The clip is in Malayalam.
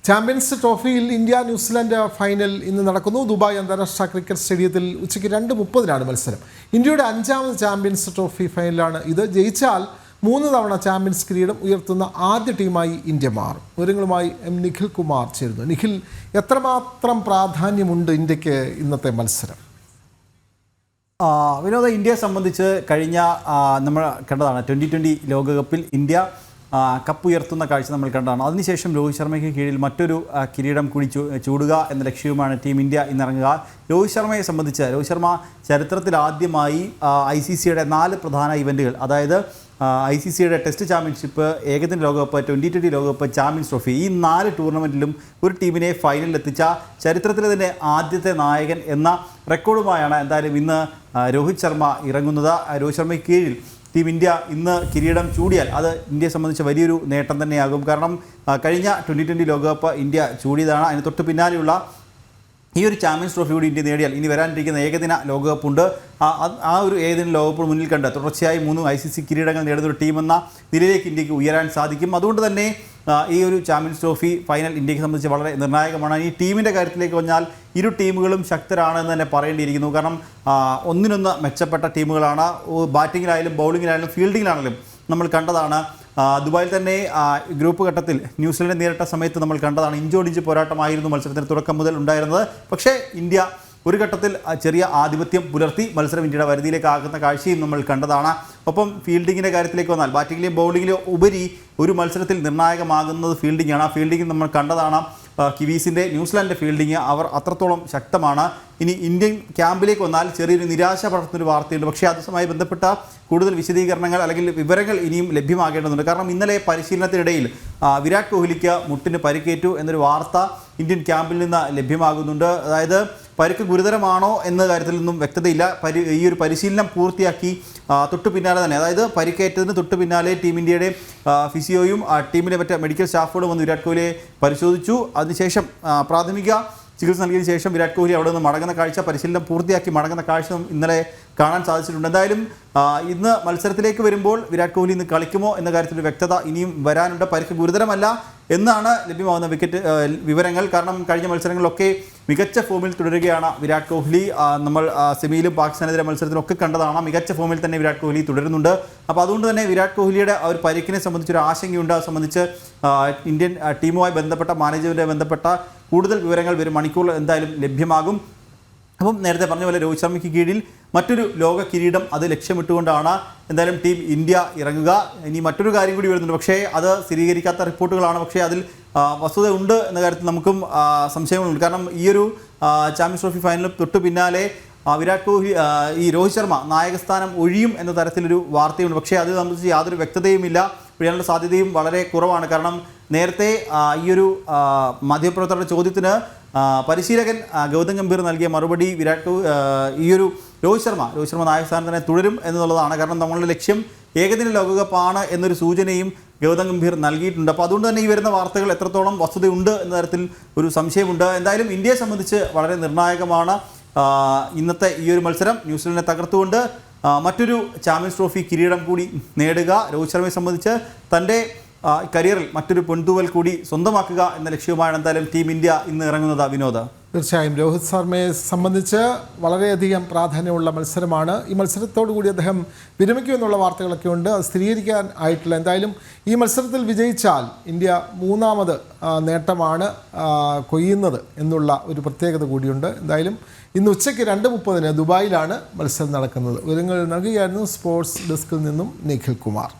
ചാമ്പ്യൻസ് ട്രോഫിയിൽ ഇന്ത്യ ന്യൂസിലാൻഡ് ഫൈനൽ ഇന്ന് നടക്കുന്നു. ദുബായ് അന്താരാഷ്ട്ര ക്രിക്കറ്റ് സ്റ്റേഡിയത്തിൽ ഉച്ചയ്ക്ക് 2:30 മത്സരം. ഇന്ത്യയുടെ 5ാമത് ചാമ്പ്യൻസ് ട്രോഫി ഫൈനലാണ് ഇത്. ജയിച്ചാൽ 3 തവണ ചാമ്പ്യൻസ് കിരീടം ഉയർത്തുന്ന ആദ്യ ടീമായി ഇന്ത്യ മാറും. വിവരങ്ങളുമായി നിഖിൽ കുമാർ ചേരുന്നു. നിഖിൽ, എത്രമാത്രം പ്രാധാന്യമുണ്ട് ഇന്ത്യക്ക് ഇന്നത്തെ മത്സരം? വിനോദ, ഇന്ത്യയെ സംബന്ധിച്ച് കഴിഞ്ഞ നമ്മൾ കണ്ടതാണ് 2020 ലോകകപ്പിൽ ഇന്ത്യ കപ്പ് ഉയർത്തുന്ന കാഴ്ച നമ്മൾ കണ്ടതാണ്. അതിനുശേഷം രോഹിത് ശർമ്മയ്ക്ക് കീഴിൽ മറ്റൊരു കിരീടം കൂടി ചൂടുക എന്ന ലക്ഷ്യവുമാണ് ടീം ഇന്ത്യ ഇന്നിറങ്ങുക. രോഹിത് ശർമ്മയെ സംബന്ധിച്ച് രോഹിത് ശർമ്മ ചരിത്രത്തിൽ ആദ്യമായി ICCയുടെ 4 പ്രധാന ഇവൻറ്റുകൾ, അതായത് ICCയുടെ ടെസ്റ്റ് ചാമ്പ്യൻഷിപ്പ്, ഏകദിന ലോകകപ്പ്, 2020 ലോകകപ്പ്, ചാമ്പ്യൻസ് ട്രോഫി, ഈ 4 ടൂർണമെൻറ്റിലും ഒരു ടീമിനെ ഫൈനലിലെത്തിച്ച ചരിത്രത്തിലെ തന്നെ ആദ്യത്തെ നായകൻ എന്ന റെക്കോർഡുമായാണ് എന്തായാലും ഇന്ന് രോഹിത് ശർമ്മ ഇറങ്ങുന്നത്. രോഹിത് ശർമ്മയ്ക്ക് കീഴിൽ ടീം ഇന്ത്യ ഇന്ന് കിരീടം ചൂടിയാൽ അത് ഇന്ത്യയെ സംബന്ധിച്ച് വലിയൊരു നേട്ടം തന്നെയാകും. കാരണം കഴിഞ്ഞ 2020 ലോകകപ്പ് ഇന്ത്യ ചൂടിയതാണ്. അതിന് തൊട്ട് പിന്നാലെയുള്ള ഈ ഒരു ചാമ്പ്യൻസ് ട്രോഫി കൂടി ഇന്ത്യ നേടിയാൽ ഇനി വരാനിരിക്കുന്ന ഏകദിന ലോകകപ്പുണ്ട്. ആ ഒരു ഏകദിന ലോകകപ്പ് മുന്നിൽ കണ്ട് തുടർച്ചയായി 3 ICC കിരീടങ്ങൾ നേടുന്ന ഒരു ടീമെന്ന നിലയിലേക്ക് ഇന്ത്യക്ക് ഉയരാൻ സാധിക്കും. അതുകൊണ്ട് തന്നെ ഈ ഒരു ചാമ്പ്യൻസ് ട്രോഫി ഫൈനൽ ഇന്ത്യയെ സംബന്ധിച്ച് വളരെ നിർണായകമാണ്. ഈ ടീമിൻ്റെ കാര്യത്തിലേക്ക് വന്നാൽ ഇരു ടീമുകളും ശക്തരാണെന്ന് തന്നെ പറയേണ്ടിയിരിക്കുന്നു. കാരണം ഒന്നിനൊന്ന് മെച്ചപ്പെട്ട ടീമുകളാണ്. ബാറ്റിങ്ങിലായാലും ബൗളിങ്ങിലായാലും ഫീൽഡിങ്ങിലാണെങ്കിലും നമ്മൾ കണ്ടതാണ്. ദുബായിൽ തന്നെ ഗ്രൂപ്പ് ഘട്ടത്തിൽ ന്യൂസിലൻഡ് നേരിട്ട സമയത്ത് നമ്മൾ കണ്ടതാണ്. ഇഞ്ചോടിഞ്ച് പോരാട്ടമായിരുന്നു മത്സരത്തിന് തുടക്കം മുതൽ ഉണ്ടായിരുന്നത്. പക്ഷേ ഇന്ത്യ ഒരു ഘട്ടത്തിൽ ചെറിയ ആധിപത്യം പുലർത്തി മത്സരം ഇന്ത്യയുടെ വരുതിയിലേക്ക് ആകുന്ന കാഴ്ചയും നമ്മൾ കണ്ടതാണ്. ഒപ്പം ഫീൽഡിങ്ങിൻ്റെ കാര്യത്തിലേക്ക് വന്നാൽ ബാറ്റിങ്ങിലെയും ബൗളിങ്ങിലെയും ഉപരി ഒരു മത്സരത്തിൽ നിർണായകമാകുന്നത് ഫീൽഡിങ്ങാണ്. ആ ഫീൽഡിംഗ് നമ്മൾ കണ്ടതാണ്. കിവീസിൻ്റെ ന്യൂസിലാൻഡിൻ്റെ ഫീൽഡിങ് അവർ അത്രത്തോളം ശക്തമാണ്. ഇനി ഇന്ത്യൻ ക്യാമ്പിലേക്ക് വന്നാൽ ചെറിയൊരു നിരാശ പടർത്തുന്നൊരു വാർത്തയുണ്ട്. പക്ഷേ അതുമായി ബന്ധപ്പെട്ട കൂടുതൽ വിശദീകരണങ്ങൾ അല്ലെങ്കിൽ വിവരങ്ങൾ ഇനിയും ലഭ്യമാകേണ്ടതുണ്ട്. കാരണം ഇന്നലെ പരിശീലനത്തിനിടയിൽ വിരാട് കോഹ്ലിക്ക് മുട്ടിന് പരിക്കേറ്റു എന്നൊരു വാർത്ത ഇന്ത്യൻ ക്യാമ്പിൽ നിന്ന് ലഭ്യമാകുന്നുണ്ട്. അതായത് പരിക്ക് ഗുരുതരമാണോ എന്ന കാര്യത്തിൽ നിന്നും വ്യക്തതയില്ല. ഈ ഒരു പരിശീലനം പൂർത്തിയാക്കി തൊട്ടു പിന്നാലെ തന്നെ, അതായത് പരിക്കേറ്റതിന് തൊട്ടു പിന്നാലെ ടീം ഇന്ത്യയുടെ ഫിസിയോയും ടീമിലെ മറ്റ് മെഡിക്കൽ സ്റ്റാഫുകളും വന്ന് വിരാട് കോഹ്ലിയെ പരിശോധിച്ചു. അതിനുശേഷം പ്രാഥമിക ചികിത്സ നൽകിയതിനു ശേഷം വിരാട് കോഹ്ലി അവിടെ നിന്ന് മടങ്ങുന്ന കാഴ്ച, പരിശീലനം പൂർത്തിയാക്കി മടങ്ങുന്ന കാഴ്ച ഇന്നലെ കാണാൻ സാധിച്ചിട്ടുണ്ട്. എന്തായാലും ഇന്ന് മത്സരത്തിലേക്ക് വരുമ്പോൾ വിരാട് കോഹ്ലി ഇന്ന് കളിക്കുമോ എന്ന കാര്യത്തിൽ വ്യക്തത ഇനിയും വരാനുണ്ട്. പരിക്ക് ഗുരുതരമല്ല എന്നാണ് ലഭ്യമാകുന്ന വിവരങ്ങൾ. കാരണം കഴിഞ്ഞ മത്സരങ്ങളിലൊക്കെ മികച്ച ഫോമിൽ തുടരുകയാണ് വിരാട് കോഹ്ലി. നമ്മൾ സെമിയിലും പാകിസ്ഥാനെതിരെ മത്സരത്തിലൊക്കെ കണ്ടതാണ്. മികച്ച ഫോമിൽ തന്നെ വിരാട് കോഹ്ലി തുടരുന്നുണ്ട്. അപ്പോൾ അതുകൊണ്ട് തന്നെ വിരാട് കോഹ്ലിയുടെ ആ ഒരു പരിക്കിനെ സംബന്ധിച്ചൊരു ആശങ്കയുണ്ട്. അത് സംബന്ധിച്ച് ഇന്ത്യൻ ടീമുമായി ബന്ധപ്പെട്ട മാനേജ്മെൻറ്റുമായി ബന്ധപ്പെട്ട കൂടുതൽ വിവരങ്ങൾ വരും മണിക്കൂറിൽ എന്തായാലും ലഭ്യമാകും. അപ്പം നേരത്തെ പറഞ്ഞ പോലെ രോഹിത് ശർമ്മയ്ക്ക് കീഴിൽ മറ്റൊരു ലോക കിരീടം അത് ലക്ഷ്യമിട്ടുകൊണ്ടാണ് എന്തായാലും ടീം ഇന്ത്യ ഇറങ്ങുക. ഇനി മറ്റൊരു കാര്യം കൂടി വരുന്നുണ്ട്. പക്ഷേ അത് സ്ഥിരീകരിക്കാത്ത റിപ്പോർട്ടുകളാണ്. പക്ഷേ അതിൽ വസ്തുത ഉണ്ട് എന്ന കാര്യത്തിൽ നമുക്കും സംശയങ്ങളുണ്ട്. കാരണം ഈ ഒരു ചാമ്പ്യൻസ് ട്രോഫി ഫൈനലിൽ തൊട്ടു പിന്നാലെ വിരാട് കോഹ്ലി ഈ രോഹിത് ശർമ്മ നായകസ്ഥാനം ഒഴിയും എന്ന തരത്തിലൊരു വാർത്തയുണ്ട്. പക്ഷേ അത് സംബന്ധിച്ച് യാതൊരു വ്യക്തതയുമില്ല. ഒഴിയാനുള്ള സാധ്യതയും വളരെ കുറവാണ്. കാരണം നേരത്തെ ഈ ഒരു മാധ്യമപ്രവർത്തകരുടെ ചോദ്യത്തിന് പരിശീലകൻ ഗൗതം ഗംഭീർ നൽകിയ മറുപടി ഈ ഒരു രോഹിത് ശർമ്മ നായകസ്ഥാനം തന്നെ തുടരും എന്നുള്ളതാണ്. കാരണം നമ്മളുടെ ലക്ഷ്യം ഏകദിന ലോകകപ്പാണ് എന്നൊരു സൂചനയും ഗൗതം ഗംഭീർ നൽകിയിട്ടുണ്ട്. അപ്പോൾ അതുകൊണ്ട് തന്നെ ഈ വരുന്ന വാർത്തകൾ എത്രത്തോളം വസ്തുതയുണ്ട് എന്ന തരത്തിൽ ഒരു സംശയമുണ്ട്. എന്തായാലും ഇന്ത്യയെ സംബന്ധിച്ച് വളരെ നിർണായകമാണ് ഇന്നത്തെ ഈ ഒരു മത്സരം. ന്യൂസിലൻഡിനെ തകർത്തുകൊണ്ട് മറ്റൊരു ചാമ്പ്യൻസ് ട്രോഫി കിരീടം കൂടി നേടുക. രോഹിത് ശർമ്മയെ സംബന്ധിച്ച് തൻ്റെ കരിയറിൽ മറ്റൊരു പൊൻതൂവൽ കൂടി സ്വന്തമാക്കുക എന്ന ലക്ഷ്യവുമാണ് എന്തായാലും ടീം ഇന്ത്യ ഇന്ന് ഇറങ്ങുന്നത്. വിനോദ, തീർച്ചയായും രോഹിത് ശർമ്മയെ സംബന്ധിച്ച് വളരെയധികം പ്രാധാന്യമുള്ള മത്സരമാണ്. ഈ മത്സരത്തോടു കൂടി അദ്ദേഹം വിരമിക്കുമെന്നുള്ള വാർത്തകളൊക്കെ ഉണ്ട്. അത് സ്ഥിരീകരിക്കാൻ ആയിട്ടില്ല. എന്തായാലും ഈ മത്സരത്തിൽ വിജയിച്ചാൽ ഇന്ത്യ 3ാമത് നേട്ടമാണ് കൊയ്യുന്നത് എന്നുള്ള ഒരു പ്രത്യേകത കൂടിയുണ്ട്. എന്തായാലും ഇന്ന് ഉച്ചയ്ക്ക് 2:30 ദുബായിലാണ് മത്സരം നടക്കുന്നത്. വിവരങ്ങൾ നൽകുകയായിരുന്നു സ്പോർട്സ് ഡെസ്കിൽ നിന്നും നിഖിൽ കുമാർ.